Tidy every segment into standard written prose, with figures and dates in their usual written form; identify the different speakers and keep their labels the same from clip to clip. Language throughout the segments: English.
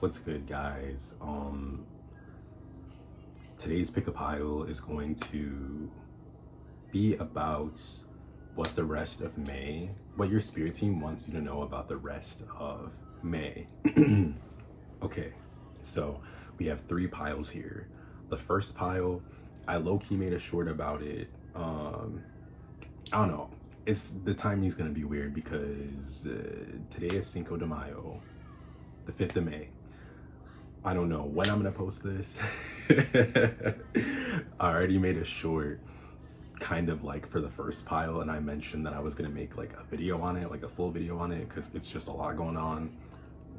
Speaker 1: What's good, guys? Today's pick a pile is going to be about what your spirit team wants you to know about the rest of May. Okay, so we have 3 piles here. The first pile, I low-key made a short about it. I don't know. The timing's gonna be weird because today is Cinco de Mayo, the 5th of May. I don't know when I'm gonna post this. I already made a short kind of like for the first pile, and I mentioned that I was gonna make like a video on it, like a full video on it, because it's just a lot going on.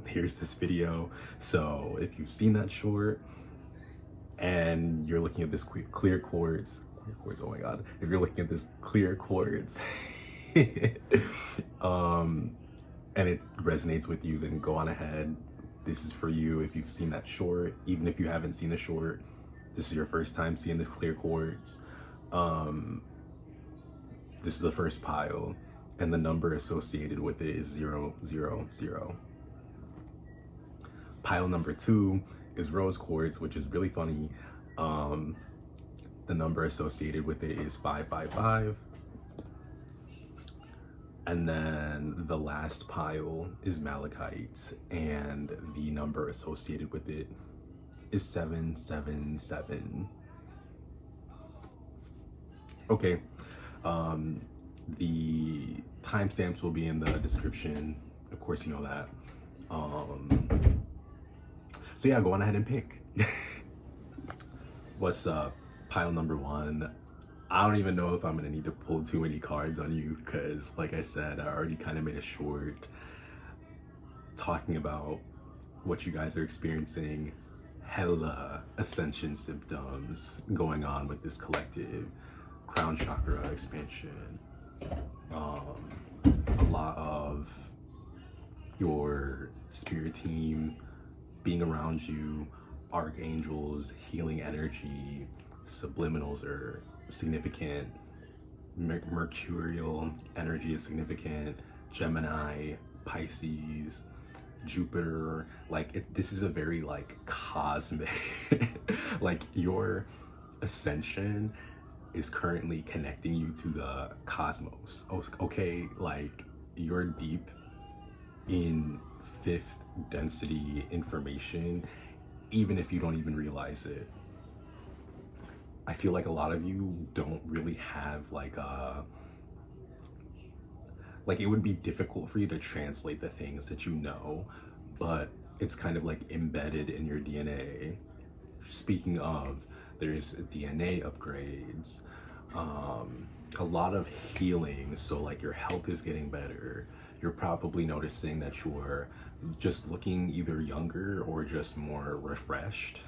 Speaker 1: Here's this video. So if you've seen that short and you're looking at this clear quartz, oh my god, if you're looking at this clear quartz and it resonates with you, then go on ahead. This is for you. If you've seen that short, even if you haven't seen the short, this is your first time seeing this clear quartz. This is the first pile, and the number associated with it is 000. Pile number 2 is rose quartz, which is really funny. The number associated with it is 555. And then the last pile is malachite, and the number associated with it is 777. Okay, the timestamps will be in the description. Of course, you know that. So yeah, go on ahead and pick. What's up? Pile number 1. I don't even know if I'm gonna need to pull too many cards on you because, like I said, I already kind of made a short talking about what you guys are experiencing. Hella ascension symptoms going on with this collective crown chakra expansion. A lot of your spirit team being around you, archangels, healing energy, subliminals are significant, mercurial energy is significant, Gemini, Pisces, Jupiter. Like this is a very like cosmic like your ascension is currently connecting you to the cosmos. Okay, like you're deep in 5th density information, even if you don't even realize it. I feel like a lot of you don't really have like it would be difficult for you to translate the things that you know, but it's kind of like embedded in your DNA. Speaking of, there's DNA upgrades, a lot of healing, so like your health is getting better. You're probably noticing that you're just looking either younger or just more refreshed.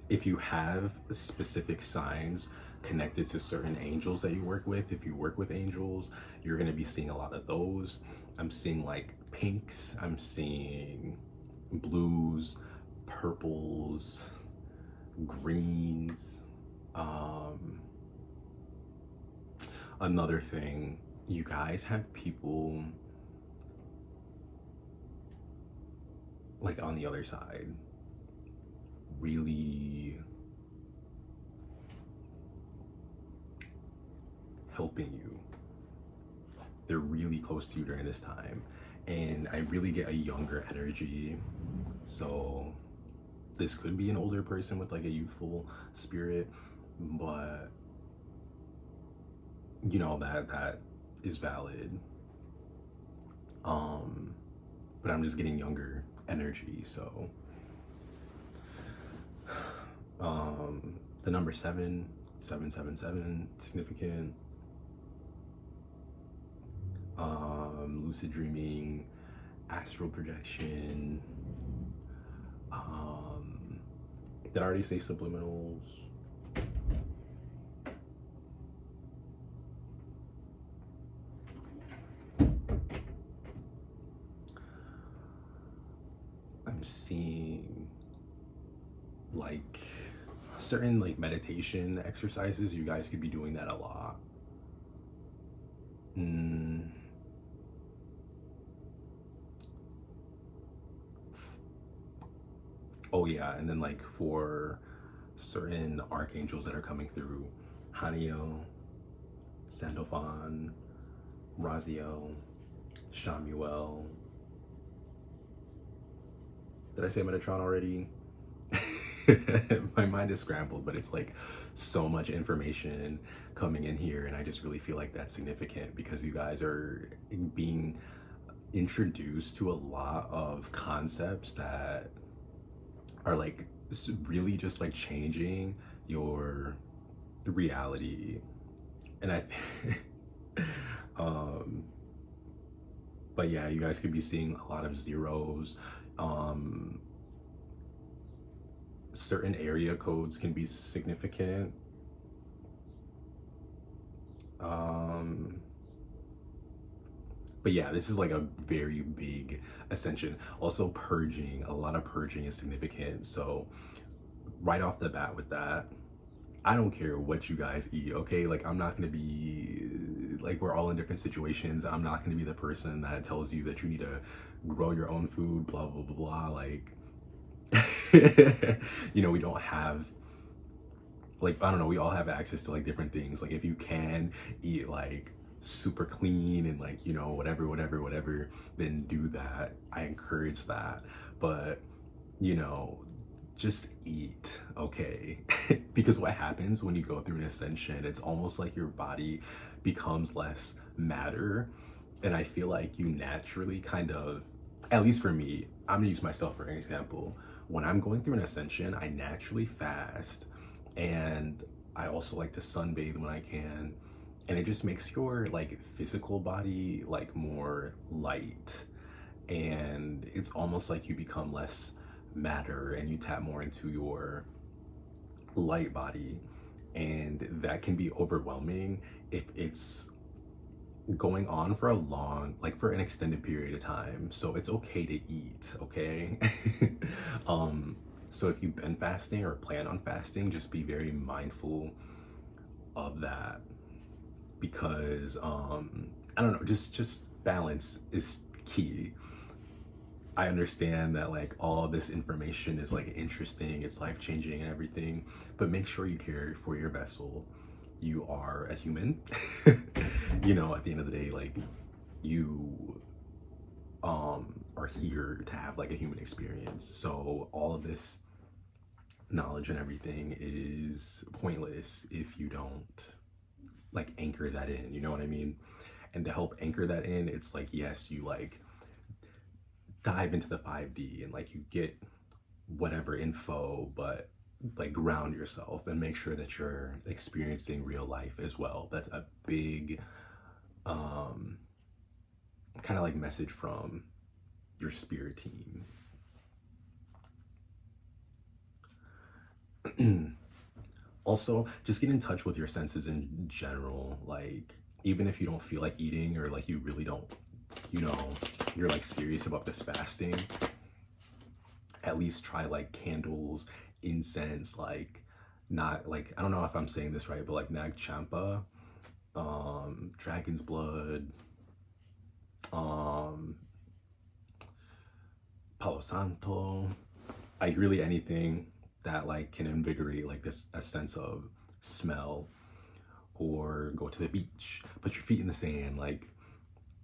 Speaker 1: If you have specific signs connected to certain angels that you work with, if you work with angels, you're going to be seeing a lot of those. I'm seeing like pinks, I'm seeing blues, purples, greens. Another thing, you guys have people like on the other side really helping you. They're really close to you during this time, and I really get a younger energy. So this could be an older person with like a youthful spirit, but you know that is valid. But I'm just getting younger energy, so the number 777, significant. Lucid dreaming, astral projection. Did I already say subliminals? I'm seeing like certain like meditation exercises. You guys could be doing that a lot. Oh yeah, and then like for certain archangels that are coming through, Haniel, Sandalphon, Raziel, Shamuel. Did I say Metatron already? My mind is scrambled, but it's like so much information coming in here, and I just really feel like that's significant because you guys are being introduced to a lot of concepts that are like really just like changing your reality. And I um but yeah, you guys could be seeing a lot of zeros. um Certain area codes can be significant. um but yeah, this is like a very big ascension. Also purging, a lot of purging is significant. So right off the bat with that, I don't care what you guys eat, okay? Like, I'm not gonna be like, we're all in different situations. I'm not gonna be the person that tells you that you need to grow your own food, blah, blah, blah, blah. Like, you know, we don't have, like, I don't know, we all have access to like different things. Like, if you can eat like super clean and like, you know, whatever, whatever, whatever, then do that. I encourage that. But, you know, just eat, okay? Because what happens when you go through an ascension, it's almost like your body becomes less matter. And I feel like you naturally kind of, at least for me, I'm gonna use myself for an example. When I'm going through an ascension, I naturally fast, and I also like to sunbathe when I can. And it just makes your like physical body like more light, and it's almost like you become less matter and you tap more into your light body. And that can be overwhelming if it's going on for a long, like for an extended period of time. So it's okay to eat, okay? So if you've been fasting or plan on fasting, just be very mindful of that, because I don't know, just balance is key. I understand that like all this information is like interesting, it's life changing and everything, but make sure you care for your vessel. You are a human. You know, at the end of the day, like, you are here to have like a human experience. So all of this knowledge and everything is pointless if you don't like anchor that in, you know what I mean? And to help anchor that in, it's like, yes, you like dive into the 5D and like you get whatever info, but like ground yourself and make sure that you're experiencing real life as well. That's a big kind of like message from your spirit team. Also, just get in touch with your senses in general. Like, even if you don't feel like eating, or like you really don't, you know, you're like serious about this fasting, at least try like candles, incense, like, not like, I don't know if I'm saying this right, but like Nag Champa, dragon's blood, Palo Santo, like really anything that like can invigorate like this a sense of smell. Or go to the beach, put your feet in the sand, like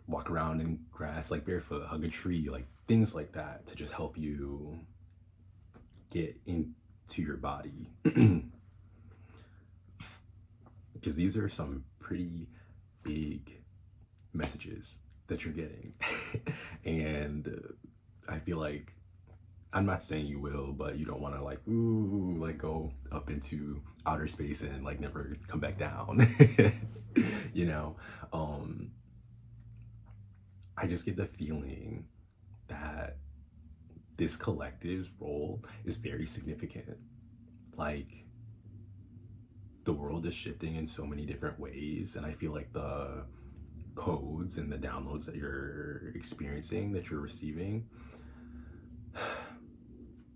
Speaker 1: walk around in grass like barefoot, hug a tree, like things like that to just help you get into your body. Because these are some pretty big messages that you're getting. And I feel like, I'm not saying you will, but you don't want to like, ooh, like go up into outer space and like never come back down. You know, I just get the feeling that this collective's role is very significant. Like, the world is shifting in so many different ways, and I feel like the codes and the downloads that you're experiencing, that you're receiving,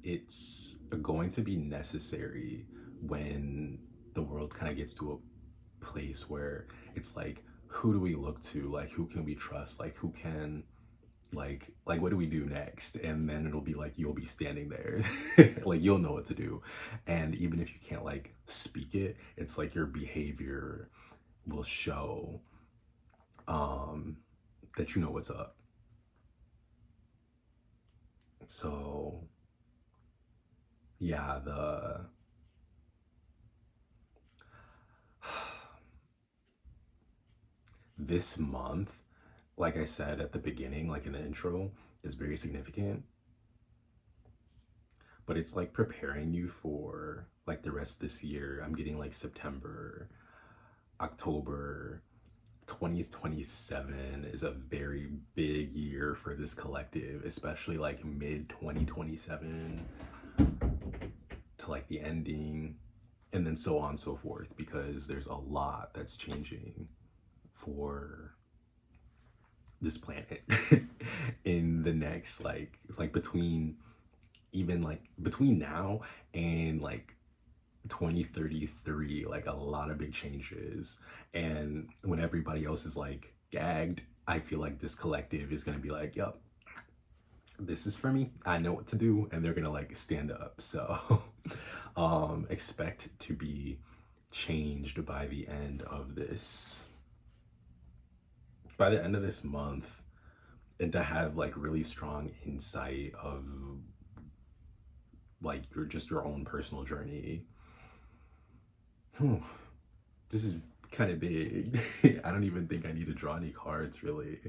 Speaker 1: it's going to be necessary when the world kind of gets to a place where it's like, who do we look to? Like, who can we trust? Like, who can like what do we do next? And then it'll be like you'll be standing there. Like you'll know what to do. And even if you can't like speak it, it's like your behavior will show um that you know what's up. So yeah, the this month, like I said at the beginning, like in the intro, is very significant, but it's like preparing you for like the rest of this year. I'm getting like September, October. 2027 is a very big year for this collective, especially like mid 2027 to like the ending, and then so on and so forth, because there's a lot that's changing for this planet in the next like between even like between now and like 2033, like a lot of big changes. And when everybody else is like gagged, I feel like this collective is going to be like, yep, this is for me, I know what to do, and they're gonna like stand up. So expect to be changed by the end of this month, and to have like really strong insight of like your own personal journey. This is kind of big. I don't even think I need to draw any cards really.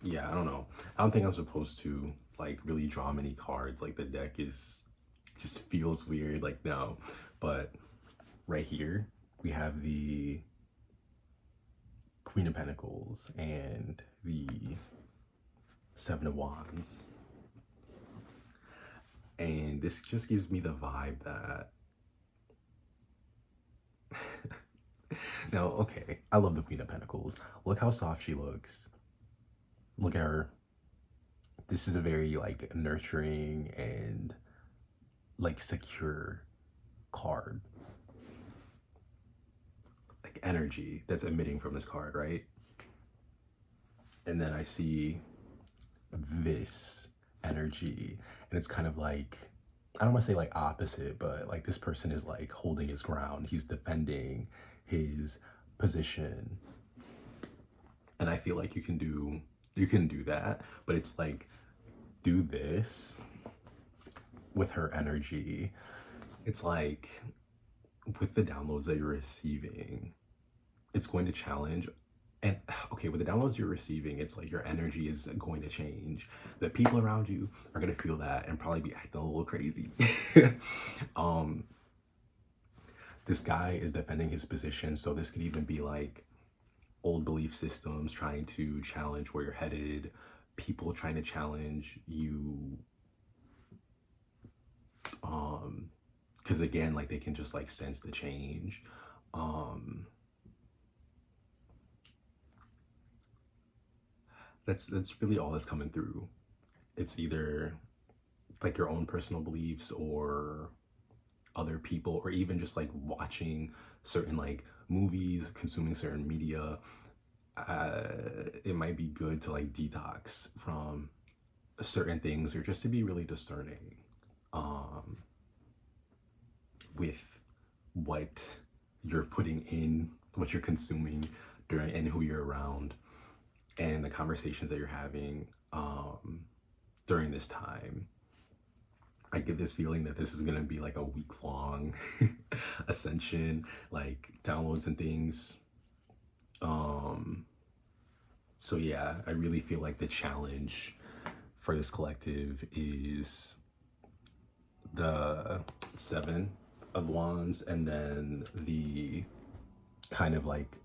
Speaker 1: Yeah, I don't know. I don't think I'm supposed to like really draw many cards. Like the deck is just feels weird. Like no, but right here we have the Queen of Pentacles and the Seven of Wands, and this just gives me the vibe that now, okay, I love the Queen of Pentacles. Look how soft she looks. Look at her. This is a very like nurturing and like secure card, like energy that's emitting from this card, right? And then I see this energy, and it's kind of like, I don't want to say like opposite, but like this person is like holding his ground, he's defending his position. And I feel like you can do that, but it's like do this with her energy. It's like with the downloads that you're receiving, it's going to challenge. And okay, with the downloads you're receiving, it's like your energy is going to change. The people around you are going to feel that and probably be acting a little crazy. This guy is defending his position, so this could even be like old belief systems trying to challenge where you're headed, people trying to challenge you, because again, like they can just like sense the change. That's really all that's coming through. It's either like your own personal beliefs or other people, or even just like watching certain like movies, consuming certain media. It might be good to like detox from certain things, or just to be really discerning with what you're putting in, what you're consuming during, and who you're around, and the conversations that you're having during this time. I get this feeling that this is gonna be like a week-long ascension, like downloads and things. So yeah, I really feel like the challenge for this collective is the Seven of Wands, and then the kind of like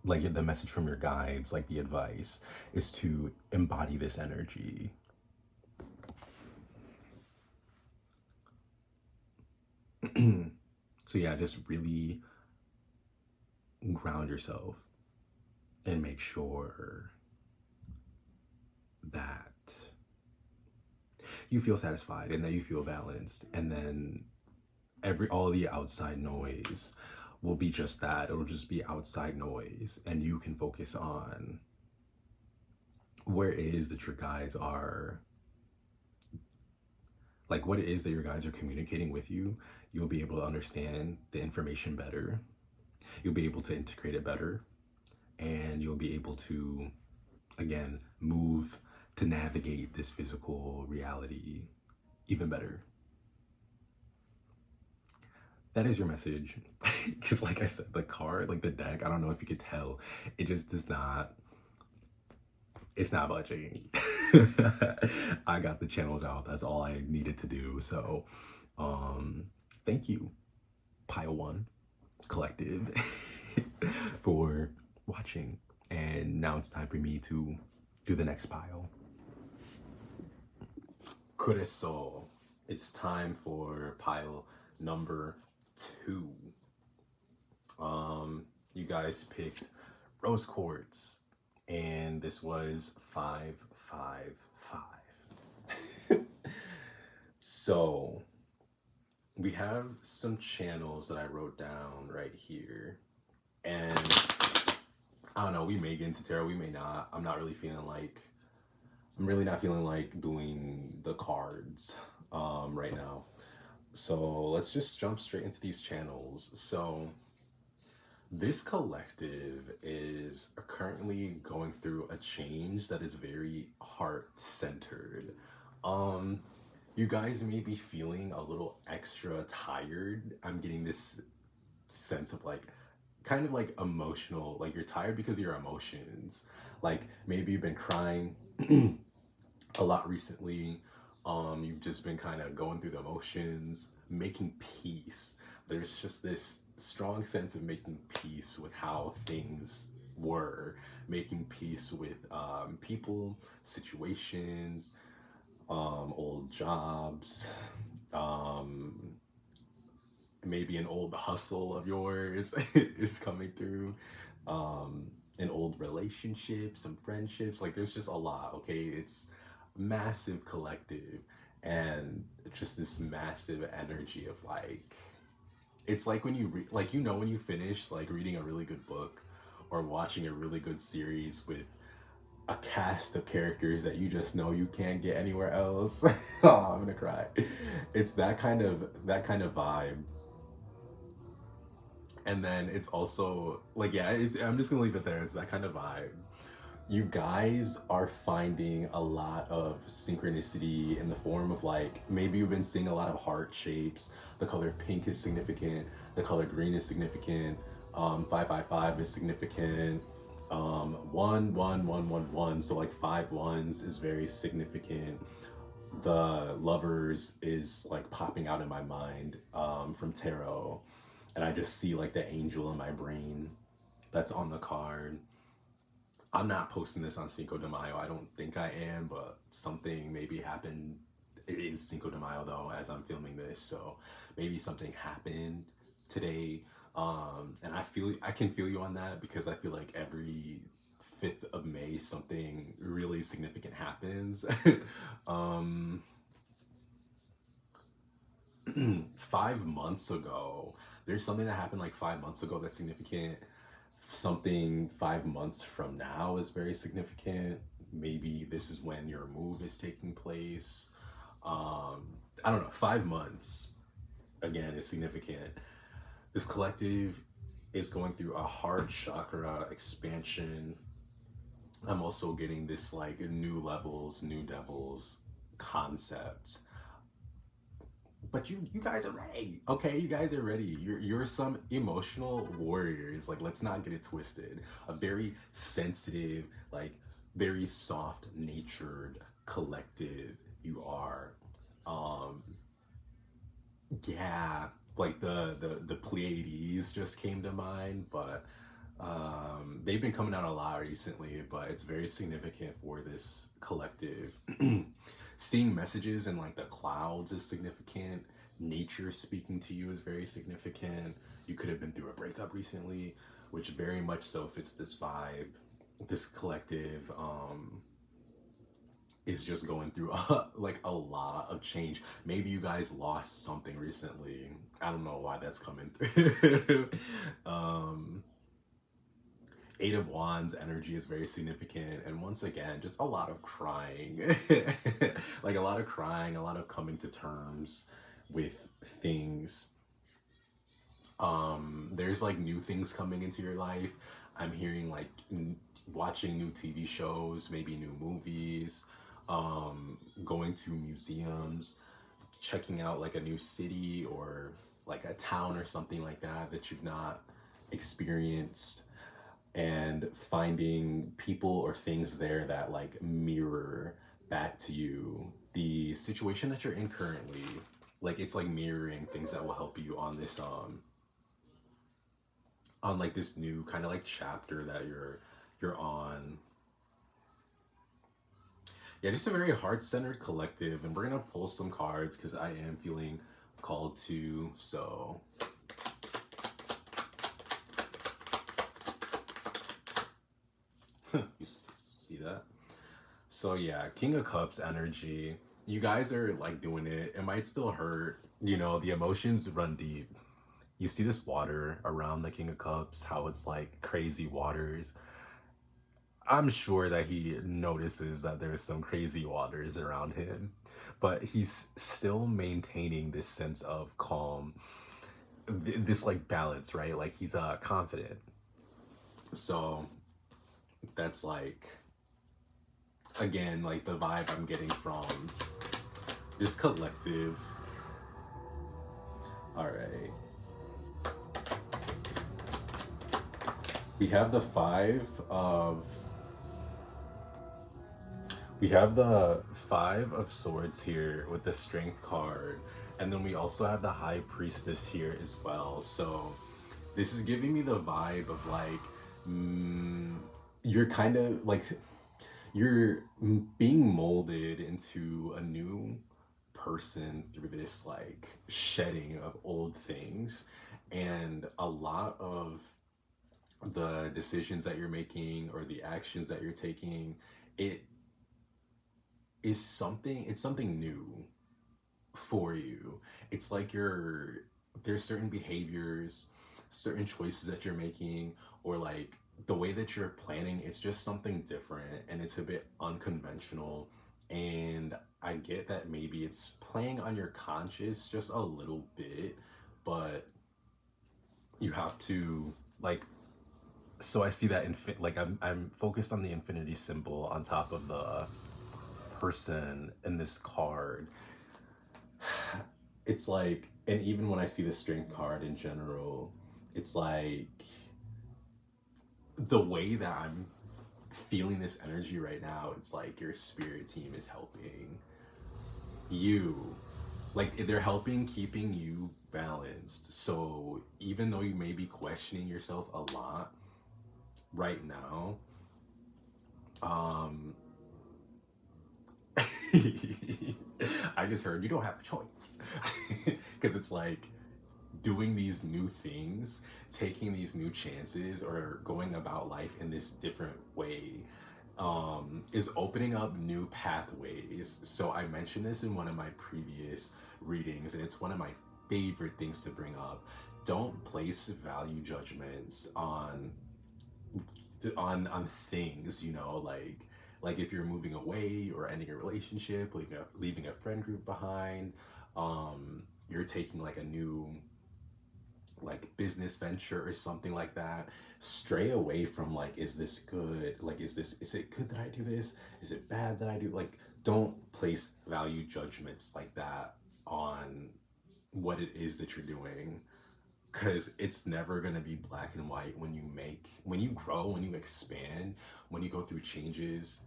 Speaker 1: like the message from your guides, like the advice is to embody this energy. So yeah, just really ground yourself and make sure that you feel satisfied and that you feel balanced, and then all the outside noise will be just that. It'll just be outside noise, and you can focus on where it is that your guides are, like what it is that your guides are communicating with you. You'll be able to understand the information better, you'll be able to integrate it better, and you'll be able to, again, move to navigate this physical reality even better. That is your message. Because like I said, the card, like the deck, I don't know if you could tell, it just does not, it's not budging. I got the channels out. That's all I needed to do. So thank you, Pile One Collective, for watching. And now it's time for me to do the next pile. Kureso. It's time for pile number 2. You guys picked Rose Quartz, and this was 555. So we have some channels that I wrote down right here, and I don't know, we may get into tarot, we may not. I'm really not feeling like doing the cards right now. So let's just jump straight into these channels. So this collective is currently going through a change that is very heart-centered. You guys may be feeling a little extra tired. I'm getting this sense of like, kind of like emotional, like you're tired because of your emotions. Like maybe you've been crying a lot recently. You've just been kind of going through the emotions, making peace. There's just this strong sense of making peace with how things were, making peace with people, situations, old jobs, maybe an old hustle of yours is coming through, an old relationship, some friendships. Like there's just a lot. Okay, it's massive collective, and just this massive energy of like, it's like when you like, you know, when you finish like reading a really good book or watching a really good series with a cast of characters that you just know you can't get anywhere else. Oh, I'm gonna cry. It's that kind of vibe. And then it's also like, yeah, I'm just gonna leave it there. It's that kind of vibe. You guys are finding a lot of synchronicity in the form of like, maybe you've been seeing a lot of heart shapes. The color pink is significant, the color green is significant, 555 is significant, 11111, so like 5 ones is very significant. The lovers is like popping out in my mind from tarot, and I just see like the angel in my brain that's on the card. I'm not posting this on Cinco de Mayo. I don't think I am, but something maybe happened. It is Cinco de Mayo though, as I'm filming this, so maybe something happened today. And I can feel you on that, because I feel like every 5th of May something really significant happens. 5 months ago, there's something that happened like 5 months ago that's significant. Something 5 months from now is very significant. Maybe this is when your move is taking place. I don't know. 5 months again is significant. This collective is going through a heart chakra expansion. I'm also getting this like new levels, new devils concept. But you guys are ready. Okay, you guys are ready. You're some emotional warriors. Like, let's not get it twisted. A very sensitive, like very soft natured collective you are. Yeah, like the Pleiades just came to mind, but They've been coming out a lot recently, but it's very significant for this collective. Seeing messages in like the clouds is significant. Nature speaking to you is very significant. You could have been through a breakup recently, which very much so fits this vibe. This collective is just going through like a lot of change. Maybe you guys lost something recently. I don't know why that's coming through. um Eight of Wands energy is very significant, and once again, just a lot of crying. Like a lot of crying, a lot of coming to terms with things. There's like new things coming into your life. I'm hearing like watching new TV shows, maybe new movies, going to museums, checking out like a new city or like a town or something like that that you've not experienced, and finding people or things there that like mirror back to you the situation that you're in currently. Like it's like mirroring things that will help you on like this new kind of like chapter that you're on. Yeah, just a very heart-centered collective, and we're gonna pull some cards because I am feeling called to. So you see that? So yeah, King of Cups energy. You guys are like doing it. It might still hurt. You know, the emotions run deep. You see this water around the King of Cups, how it's like crazy waters. I'm sure that he notices that there's some crazy waters around him, but he's still maintaining this sense of calm, this like balance, right? Like he's confident. So that's like, again, like the vibe I'm getting from this collective. All right. We have the five of swords here with the strength card, and then we also have the high priestess here as well. So this is giving me the vibe of like, you're kind of like you're being molded into a new person through this like shedding of old things, and a lot of the decisions that you're making or the actions that you're taking, it it's something new for you. It's like there's certain behaviors, certain choices that you're making, or like the way that you're planning, it's just something different and it's a bit unconventional. And I get that maybe it's playing on your conscience just a little bit, but you have to like, so I see that like I'm focused on the infinity symbol on top of the person in this card. It's like, and even when I see the strength card in general, it's like the way that I'm feeling this energy right now, it's like your spirit team is helping you. Like they're helping keeping you balanced. So even though you may be questioning yourself a lot right now, um I just heard you don't have a choice. Because it's like doing these new things, taking these new chances, or going about life in this different way is opening up new pathways. So I mentioned this in one of my previous readings, and it's one of my favorite things to bring up. Don't place value judgments on things, you know, like if you're moving away or ending a relationship, leaving a friend group behind, you're taking like a new like business venture or something like that. Stray away from like, is this good? Like, is it good that I do this? Is it bad that I do? Like, don't place value judgments like that on what it is that you're doing, because it's never going to be black and white. When you grow, when you expand, when you go through changes,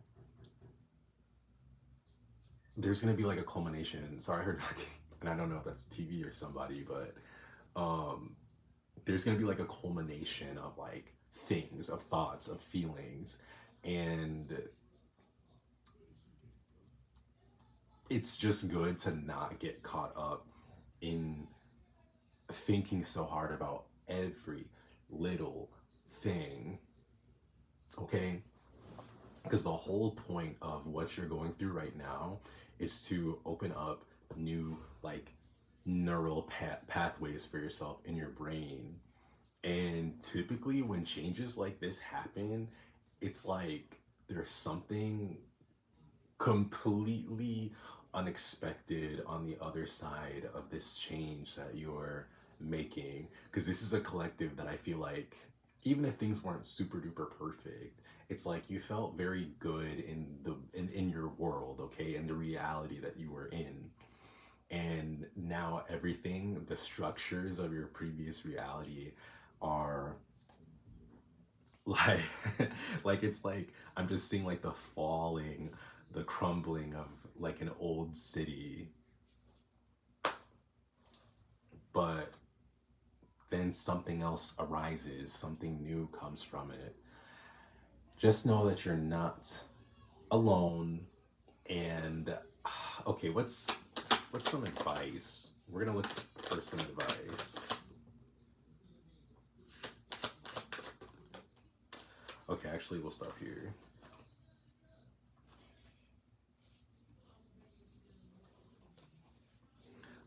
Speaker 1: there's going to be like a culmination. Sorry, I heard knocking, and I don't know if that's TV or somebody, but um there's going to be like a culmination of like things, of thoughts, of feelings. And it's just good to not get caught up in thinking so hard about every little thing, okay? Because the whole point of what you're going through right now is to open up new, like, neural pathways for yourself in your brain. And typically, when changes like this happen, it's like there's something completely unexpected on the other side of this change that you're making. Because this is a collective that I feel like, even if things weren't super duper perfect, it's like you felt very good in your world, okay, in the reality that you were in. And now everything, the structures of your previous reality are like like it's like I'm just seeing like the falling, the crumbling of like an old city. But then something else arises, something new comes from it. Just know that you're not alone. And okay, what's some advice? We're gonna look for some advice. Okay, actually, we'll stop here.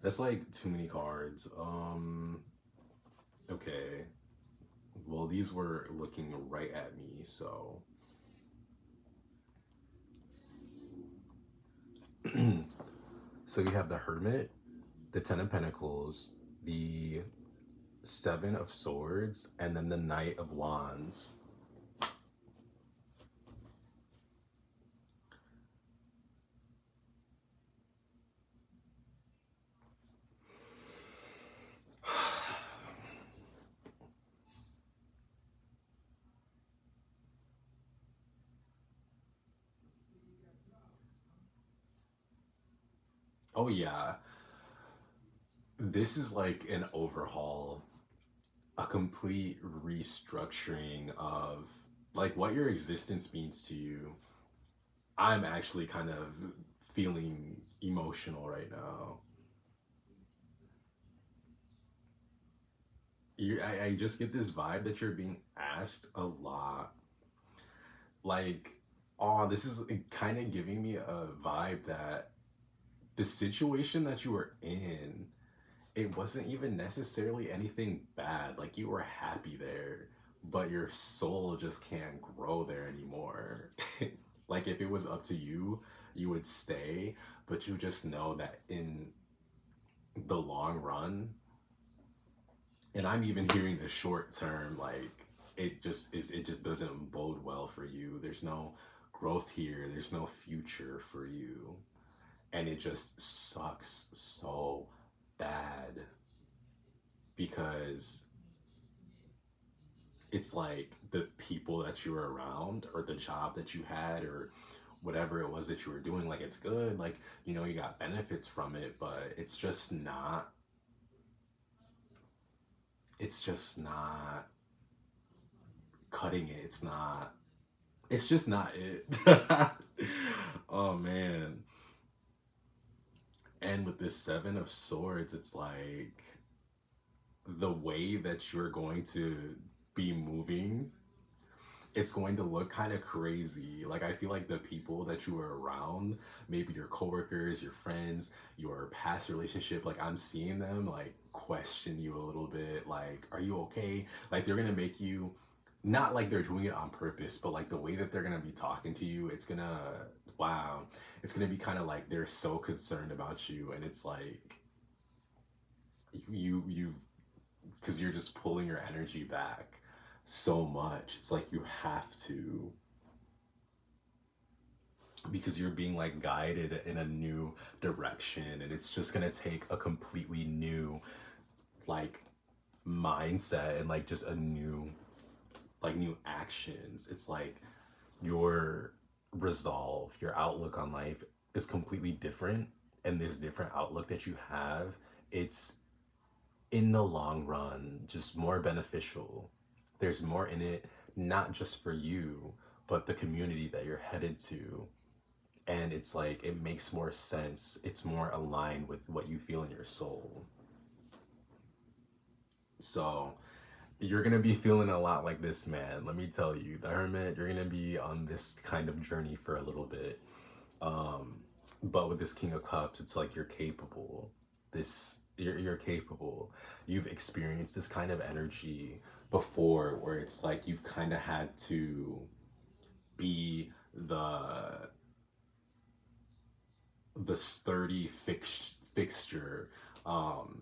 Speaker 1: That's like too many cards. Okay. Well, these were looking right at me, so. So we have the Hermit, the Ten of Pentacles, the Seven of Swords, and then the Knight of Wands. Oh yeah, this is like an overhaul, a complete restructuring of like what your existence means to you. I'm actually kind of feeling emotional right now. I just get this vibe that you're being asked a lot. Like, oh, this is kind of giving me a vibe that the situation that you were in, it wasn't even necessarily anything bad. Like, you were happy there, but your soul just can't grow there anymore. Like, if it was up to you, you would stay, but you just know that in the long run, and I'm even hearing the short term, like it just doesn't bode well for you. There's no growth here, there's no future for you. And it just sucks so bad because it's like the people that you were around or the job that you had or whatever it was that you were doing, like it's good, like you know, you got benefits from it, but it's just not cutting it. It's just not it. Oh man. And with this Seven of Swords, it's like the way that you're going to be moving, it's going to look kind of crazy. Like I feel like the people that you were around, maybe your coworkers, your friends, your past relationship, like I'm seeing them like question you a little bit, like, are you okay? Like they're gonna make you, not like they're doing it on purpose, but like the way that they're gonna be talking to you, it's gonna, wow, it's gonna be kind of like they're so concerned about you, and it's like you because you're just pulling your energy back so much. It's like you have to, because you're being like guided in a new direction, and it's just gonna take a completely new like mindset and like just a new, like new actions. It's like your resolve, your outlook on life is completely different, and this different outlook that you have, it's in the long run just more beneficial. There's more in it not just for you, but the community that you're headed to. And it's like, it makes more sense. It's more aligned with what you feel in your soul. So you're gonna be feeling a lot like this, man. Let me tell you, the Hermit, you're gonna be on this kind of journey for a little bit. Um, but with this King of Cups, it's like you're capable. You're capable. You've experienced this kind of energy before, where it's like you've kind of had to be the sturdy fixture, um,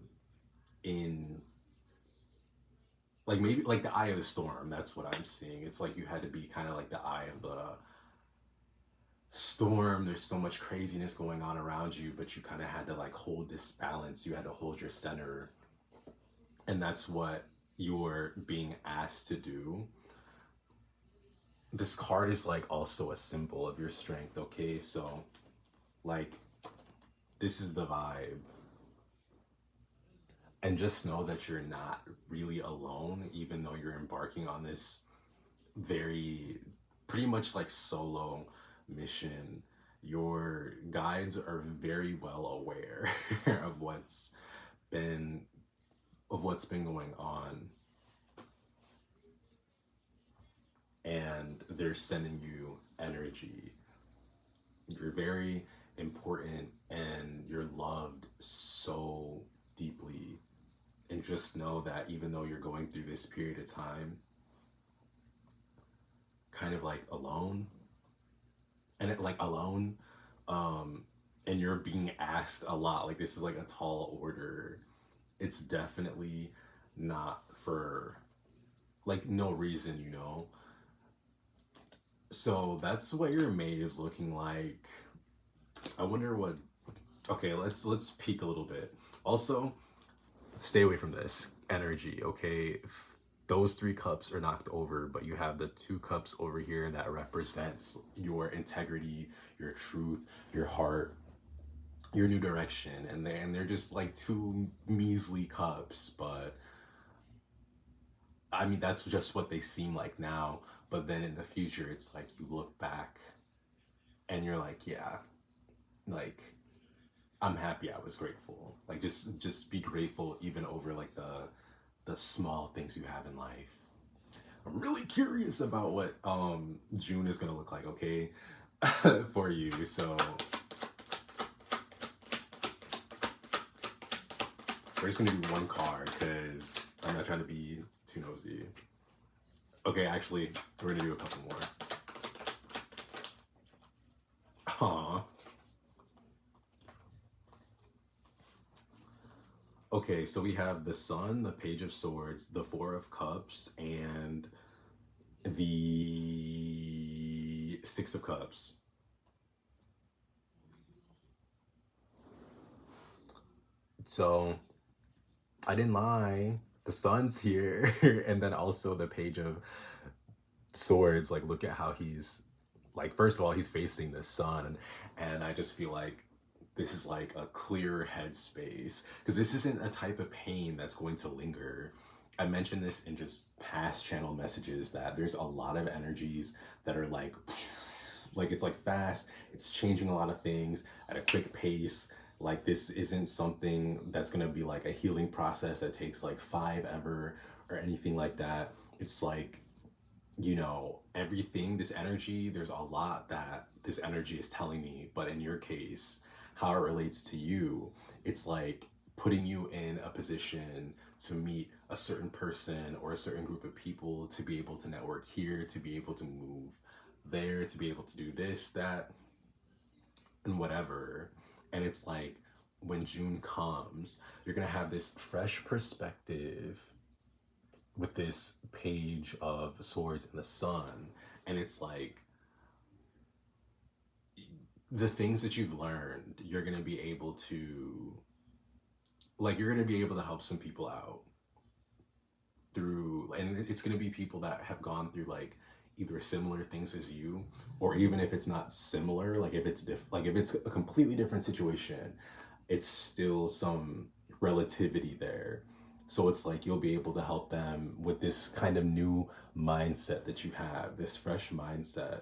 Speaker 1: in like maybe like the eye of the storm. That's what I'm seeing. It's like you had to be kind of like the eye of the storm. There's so much craziness going on around you, but you kind of had to like hold this balance. You had to hold your center, and that's what you're being asked to do. This card is like also a symbol of your strength. Okay, so like this is the vibe. And just know that you're not really alone, even though you're embarking on this very pretty much like solo mission. Your guides are very well aware of been what's been going on, and they're sending you energy. You're very important and you're loved so deeply. And just know that even though you're going through this period of time kind of like alone, and it like alone, um and you're being asked a lot, like this is like a tall order. It's definitely not for like no reason, you know. So that's what your May is looking like. I wonder what, okay, let's peek a little bit. Also, stay away from this energy, okay? Those three cups are knocked over, but you have the two cups over here that represents your integrity, your truth, your heart, your new direction, and they're just like two measly cups, but I mean that's just what they seem like now. But then in the future, it's like you look back and you're like, yeah, like I'm happy I was grateful. Like just be grateful even over like the small things you have in life. I'm really curious about what June is gonna look like, okay, for you. So we're just gonna do one card because I'm not trying to be too nosy. Okay, actually, we're gonna do a couple more. Aww. Okay, so we have the Sun, the Page of Swords, the Four of Cups, and the Six of Cups. So I didn't lie. The Sun's here, and then also the Page of Swords. Like, look at how he's like. First of all, he's facing the sun, and I just feel like this is like a clear headspace because this isn't a type of pain that's going to linger. I mentioned this in just past channel messages that there's a lot of energies that are like it's like fast. It's changing a lot of things at a quick pace. Like this isn't something that's gonna be like a healing process that takes like five ever or anything like that. It's like, you know, everything, this energy, there's a lot that this energy is telling me. But in your case, how it relates to you, it's like putting you in a position to meet a certain person or a certain group of people, to be able to network here, to be able to move there, to be able to do this, that, and whatever. And it's like when June comes, you're gonna have this fresh perspective with this Page of Swords and the Sun. And it's like the things that you've learned, you're gonna be able to you're gonna be able to help some people out through, and it's gonna be people that have gone through like either similar things as you, or even if it's not similar, like if it's like if it's a completely different situation, it's still some relativity there. So it's like you'll be able to help them with this kind of new mindset that you have, this fresh mindset.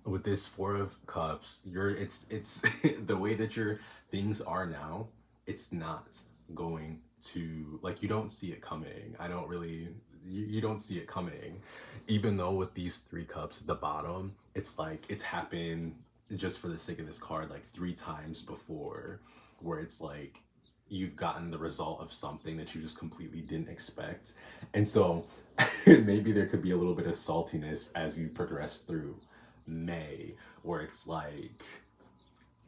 Speaker 1: With this Four of Cups, it's the way that your things are now, it's not going to, like, you don't see it coming. I don't really, you don't see it coming. Even though with these Three Cups at the bottom, it's like it's happened, just for the sake of this card, like 3 times before, where it's like you've gotten the result of something that you just completely didn't expect. And so maybe there could be a little bit of saltiness as you progress through May, where it's like,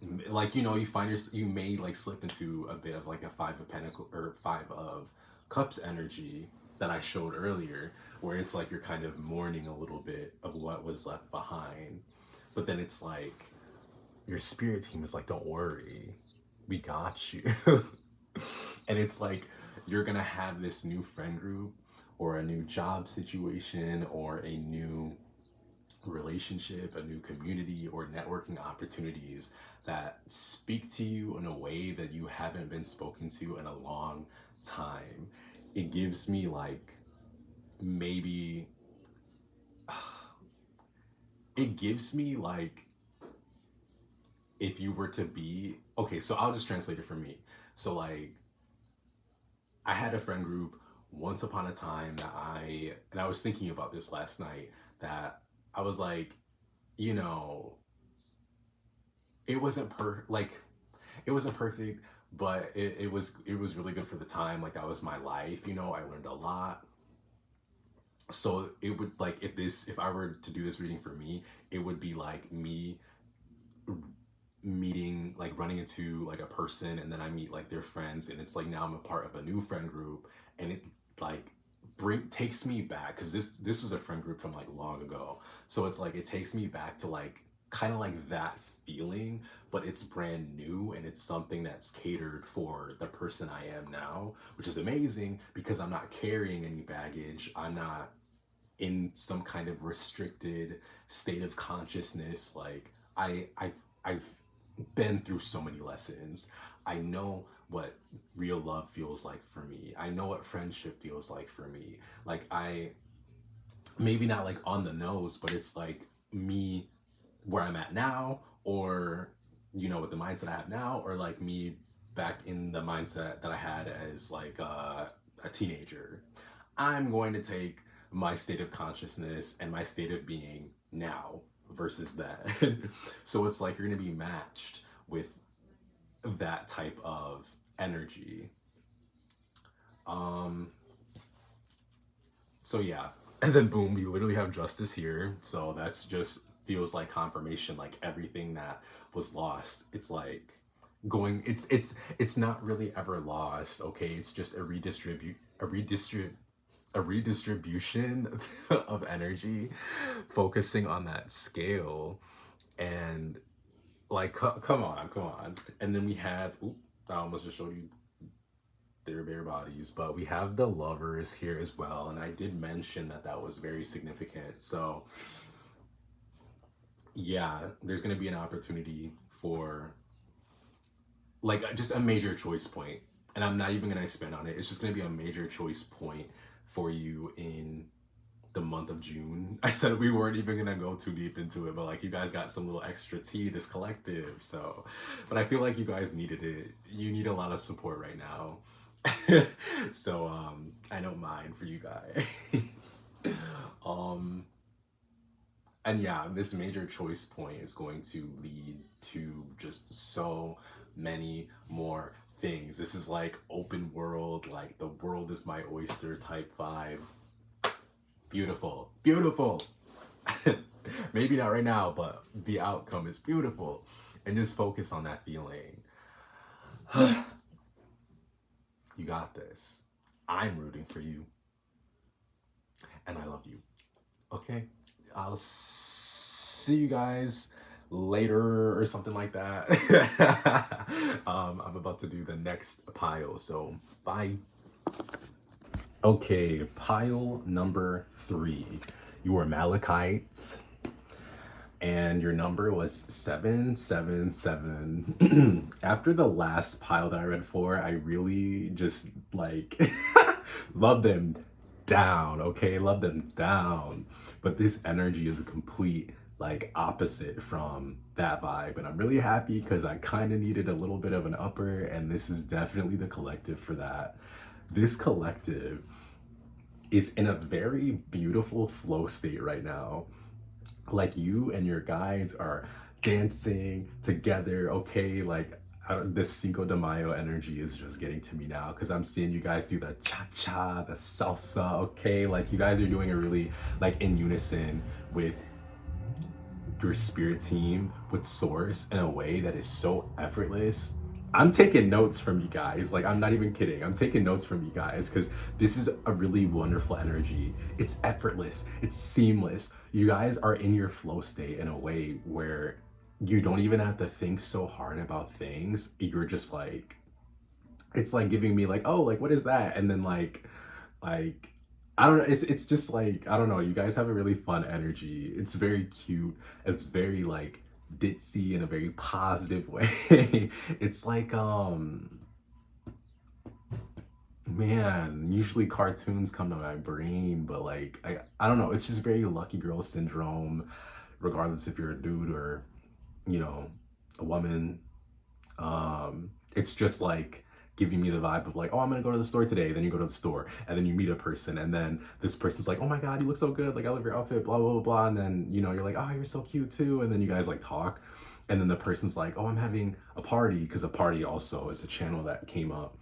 Speaker 1: you know, you find you may like slip into a bit of like a Five of Pentacle or Five of Cups energy that I showed earlier, where it's like you're kind of mourning a little bit of what was left behind. But then it's like your spirit team is like, don't worry, we got you. And it's like you're gonna have this new friend group or a new job situation or a new relationship, a new community, or networking opportunities that speak to you in a way that you haven't been spoken to in a long time. It gives me like maybe, it gives me like if you were to be, okay, so I'll just translate it for me. So like I had a friend group once upon a time that and I was thinking about this last night, that I was like, you know, it wasn't it wasn't perfect, but it was really good for the time. Like that was my life, you know, I learned a lot. So it would like, if I were to do this reading for me, it would be like me meeting, like running into like a person, and then I meet like their friends, and it's like now I'm a part of a new friend group, and it like takes me back, because this was a friend group from like long ago. So it's like it takes me back to like kind of like that feeling, but it's brand new, and it's something that's catered for the person I am now, which is amazing because I'm not carrying any baggage. I'm not in some kind of restricted state of consciousness. Like I've been through so many lessons. I know what real love feels like for me. I know what friendship feels like for me. Like I, maybe not like on the nose, but it's like me where I'm at now, or you know, with the mindset I have now, or like me back in the mindset that I had as like a teenager. I'm going to take my state of consciousness and my state of being now versus then. So it's like you're going to be matched with that type of energy. So yeah, and then boom, we literally have justice here. So that's just feels like confirmation, like everything that was lost, it's like going, it's not really ever lost. Okay, it's just a redistribution of energy, focusing on that scale. And like come on. And then we have, oop, I almost just showed you their bare bodies, but we have the Lovers here as well, and I did mention that that was very significant. So yeah, there's going to be an opportunity for like just a major choice point, and I'm not even going to expand on it. It's just going to be a major choice point for you in the month of June. I said we weren't even gonna go too deep into it, but like you guys got some little extra tea, this collective. So, but I feel like you guys needed it. You need a lot of support right now. So I don't mind for you guys. um and yeah, this major choice point is going to lead to just so many more things. This is like open world, like the world is my oyster type vibe. Beautiful, beautiful. Maybe not right now, but the outcome is beautiful. And just focus on that feeling. You got this. I'm rooting for you. And I love you. Okay? I'll see you guys later or something like that. I'm about to do the next pile, so bye. Okay, pile number 3. Your Malachite. and your number was 777. After the last pile that I read for, I really just like love them down, okay? Love them down. But this energy is a complete like opposite from that vibe. And I'm really happy because I kind of needed a little bit of an upper, and this is definitely the collective for that. This collective is in a very beautiful flow state right now. Like you and your guides are dancing together, okay? Like this Cinco de Mayo energy is just getting to me now because I'm seeing you guys do the cha-cha, the salsa, okay? Like you guys are doing a really like in unison with your spirit team, with source, in a way that is so effortless. I'm taking notes from you guys. Like, I'm not even kidding. I'm taking notes from you guys because this is a really wonderful energy. It's effortless. It's seamless. You guys are in your flow state in a way where you don't even have to think so hard about things. You're just like, it's like giving me like, oh, like, what is that? And then like, I don't know. It's just like, I don't know. You guys have a really fun energy. It's very cute. It's very like ditzy in a very positive way. It's like man, usually cartoons come to my brain, but like I don't know, it's just very lucky girl syndrome, regardless if you're a dude or, you know, a woman. It's just like giving me the vibe of like, oh, I'm gonna go to the store today. Then you go to the store and then you meet a person, and then this person's like, oh my god, you look so good, like I love your outfit, blah blah blah blah. And then, you know, you're like, oh, you're so cute too. And then you guys like talk, and then the person's like, oh, I'm having a party, because a party also is a channel that came up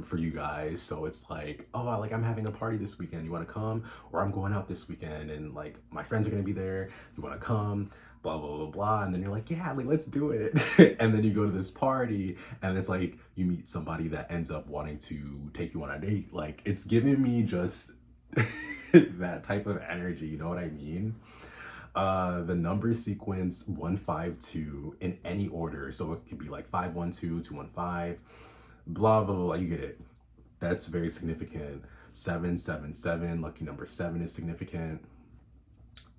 Speaker 1: for you guys. So it's like, oh, I'm having a party this weekend, you want to come? Or I'm going out this weekend and like my friends are gonna be there, you want to come? Blah blah blah blah. And then you're like, yeah, like let's do it. And then you go to this party and it's like you meet somebody that ends up wanting to take you on a date. Like, it's giving me just that type of energy, you know what I mean? The number sequence 152 in any order, so it could be like 512, 215, blah blah blah, you get it. That's very significant. 777, lucky number 7 is significant.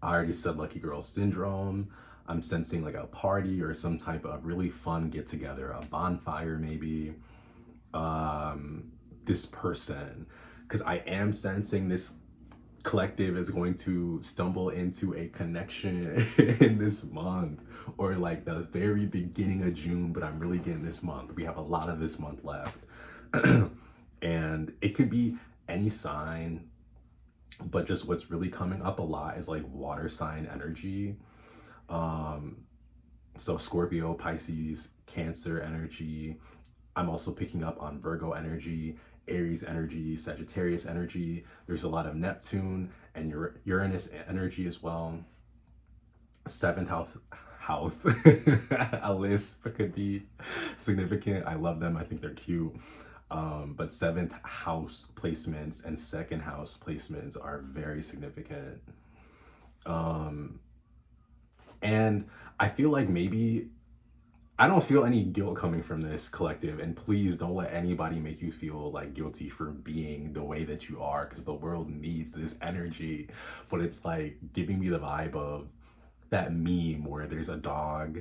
Speaker 1: I already said lucky girl syndrome. I'm sensing like a party or some type of really fun get together, a bonfire maybe. This person, because I am sensing this collective is going to stumble into a connection in this month, or like the very beginning of June, but I'm really getting this month. We have a lot of this month left. And it could be any sign, but just what's really coming up a lot is like water sign energy. So Scorpio, Pisces, Cancer energy. I'm also picking up on Virgo energy, Aries energy, Sagittarius energy. There's a lot of Neptune and Uranus energy as well. Seventh house, a list could be significant. I love them. I think they're cute. But seventh house placements and second house placements are very significant. And I feel like maybe I don't feel any guilt coming from this collective, and please don't let anybody make you feel like guilty for being the way that you are, because the world needs this energy. But it's like giving me the vibe of that meme where there's a dog,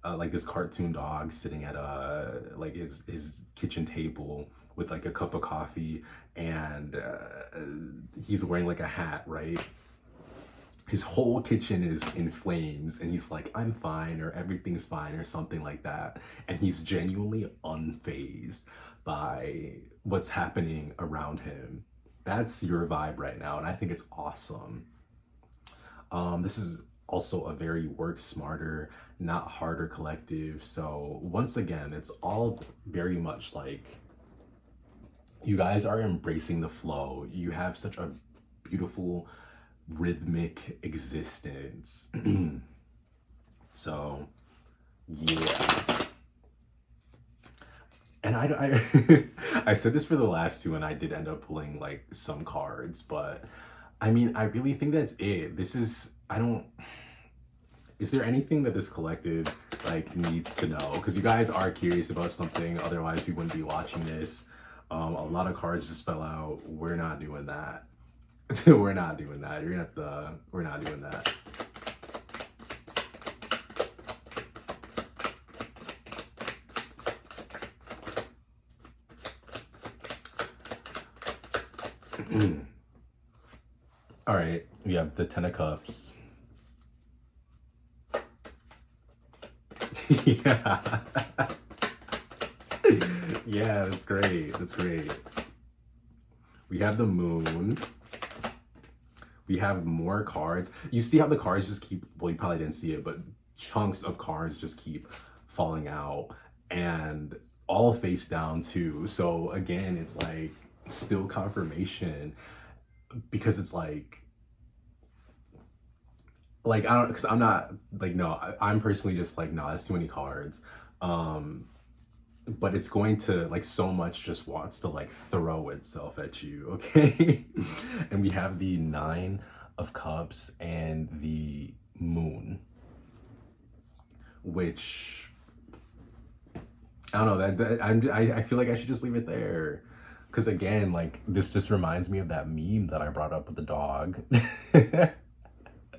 Speaker 1: like this cartoon dog sitting at like his kitchen table with like a cup of coffee, and he's wearing like a hat, right? His whole kitchen is in flames and he's like, I'm fine, or everything's fine, or something like that. And he's genuinely unfazed by what's happening around him. That's your vibe right now, and I think it's awesome. This is also a very work smarter, not harder collective. So once again, it's all very much like you guys are embracing the flow. You have such a beautiful rhythmic existence. So yeah. And I said this for the last two, and I did end up pulling like some cards, but I mean, I really think that's it. This is, is there anything that this collective like needs to know? Because you guys are curious about something, otherwise you wouldn't be watching this. A lot of cards just fell out. We're not doing that. We're not doing that. We're not doing that. All right, we have the Ten of Cups. Yeah. Yeah, that's great. That's great. We have the Moon. We have more cards. You see how the cards just keep, well, you probably didn't see it, but chunks of cards just keep falling out, and all face down too. So again, it's like still confirmation, because it's like I don't, because I'm not like, no, I'm personally just like, no, that's too many cards. But it's going to, like, so much just wants to like throw itself at you, okay? And we have the Nine of Cups and the Moon, which I don't know, I feel like I should just leave it there, because again, like, this just reminds me of that meme that I brought up with the dog.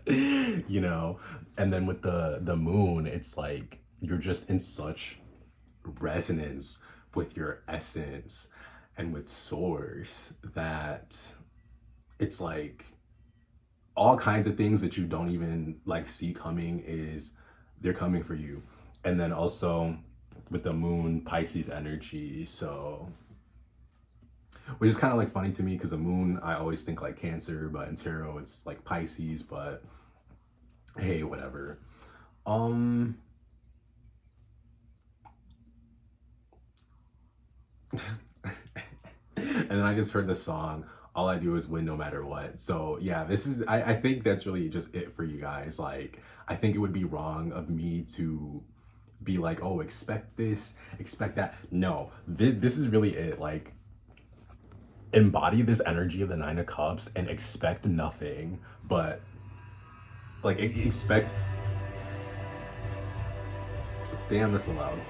Speaker 1: You know, and then with the Moon, it's like you're just in such resonance with your essence and with source that it's like all kinds of things that you don't even like see coming, is they're coming for you. And then also with the Moon, Pisces energy, so, which is kind of like funny to me, because the Moon, I always think like Cancer, but in tarot it's like Pisces, but hey, whatever. And then I just heard the song, All I Do Is Win No Matter What. So yeah, this is, I think that's really just it for you guys. Like, I think it would be wrong of me to be like, oh, expect this, expect that. No, this is really it. Like, embody this energy of the Nine of Cups and expect nothing, but like, expect, damn, that's allowed.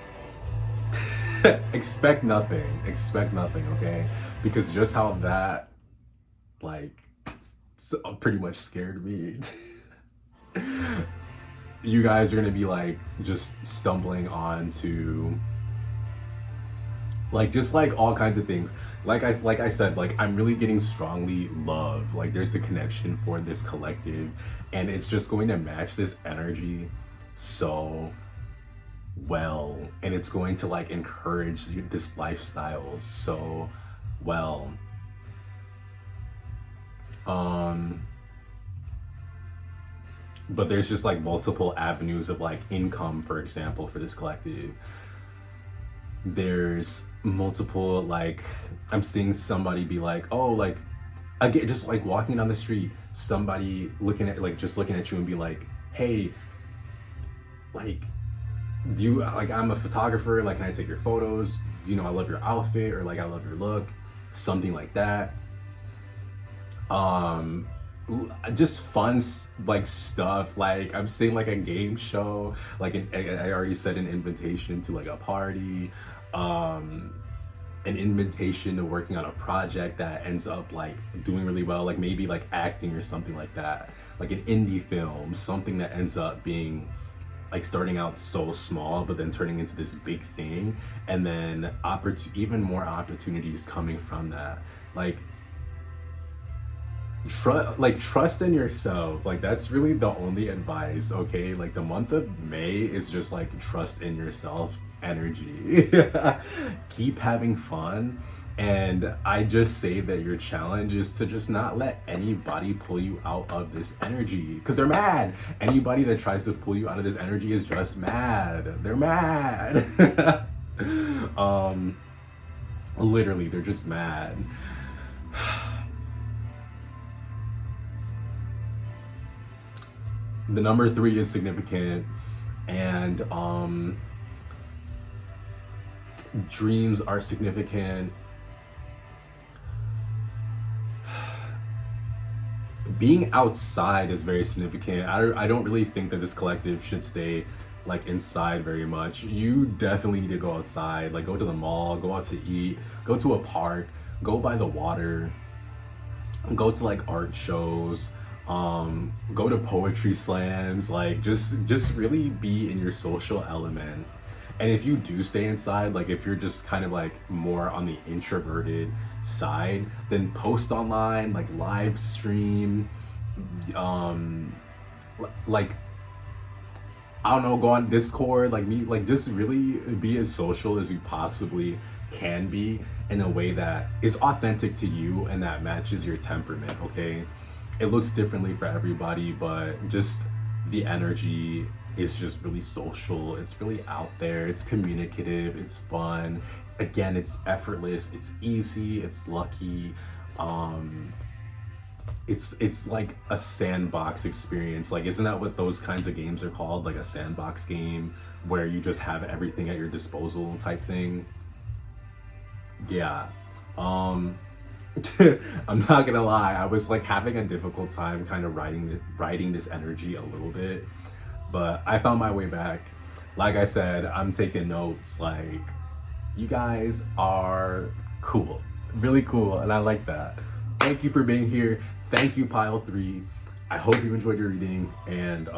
Speaker 1: Expect nothing, okay? Because just how that, like, pretty much scared me. You guys are gonna be like just stumbling onto like just like all kinds of things. Like I said, like, I'm really getting strongly love. Like, there's a connection for this collective, and it's just going to match this energy so well, and it's going to like encourage this lifestyle so well. But there's just like multiple avenues of like income, for example, for this collective. There's multiple, like, I'm seeing somebody be like, oh, like, again, just like walking down the street, somebody looking at, like, just looking at you and be like, hey, like, do you, like, I'm a photographer, like, can I take your photos? You know, I love your outfit, or like, I love your look, something like that. Just fun like stuff. Like, I'm seeing like a game show, like I already said, an invitation to like a party, an invitation to working on a project that ends up like doing really well, like maybe like acting or something like that, like an indie film, something that ends up being like starting out so small but then turning into this big thing, and then even more opportunities coming from that. Like, trust in yourself. Like, that's really the only advice, okay? Like, the month of May is just like trust in yourself energy. Keep having fun, and I just say that your challenge is to just not let anybody pull you out of this energy, because they're mad. Anybody that tries to pull you out of this energy is just mad. They're mad. Literally, they're just mad. The number 3 is significant, and dreams are significant. Being outside is very significant. I don't really think that this collective should stay like inside very much. You definitely need to go outside, like go to the mall, go out to eat, go to a park, go by the water, go to like art shows, go to poetry slams, like just really be in your social element. And if you do stay inside, like if you're just kind of like more on the introverted side, then post online, like live stream, like I don't know, go on Discord, like me, like just really be as social as you possibly can be in a way that is authentic to you and that matches your temperament, okay? It looks differently for everybody, but just the energy is just really social. It's really out there. It's communicative. It's fun. Again, it's effortless. It's easy. It's lucky. It's like a sandbox experience. Like, isn't that what those kinds of games are called? Like a sandbox game where you just have everything at your disposal type thing. Yeah. I'm not gonna lie, I was like having a difficult time kind of riding this energy a little bit, but I found my way back. Like I said, I'm taking notes. Like, you guys are cool, really cool, and I like that. Thank you for being here. Thank you, Pile 3. I hope you enjoyed your reading, and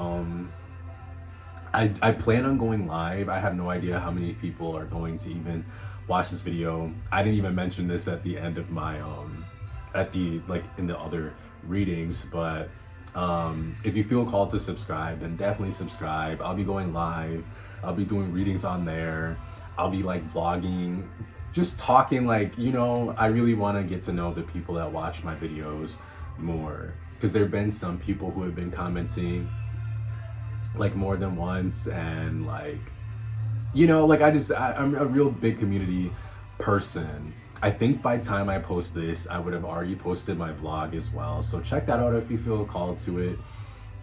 Speaker 1: I plan on going live. I have no idea how many people are going to even watch this video. I didn't even mention this at the end of my at the like in the other readings, but if you feel called to subscribe, then definitely subscribe. I'll be going live. I'll be doing readings on there. I'll be like vlogging, just talking, like, you know, I really want to get to know the people that watch my videos more, because there have been some people who have been commenting like more than once, and like, you know, like I'm a real big community person. I think by the time I post this, I would have already posted my vlog as well, so check that out if you feel called to it.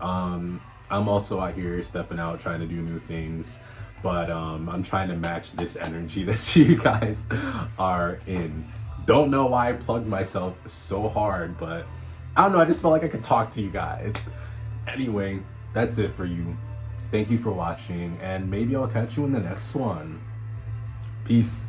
Speaker 1: I'm also out here stepping out, trying to do new things, but I'm trying to match this energy that you guys are in. Don't know why I plugged myself so hard, but I don't know, I just felt like I could talk to you guys. Anyway, that's it for you. Thank you for watching, and maybe I'll catch you in the next one. Peace.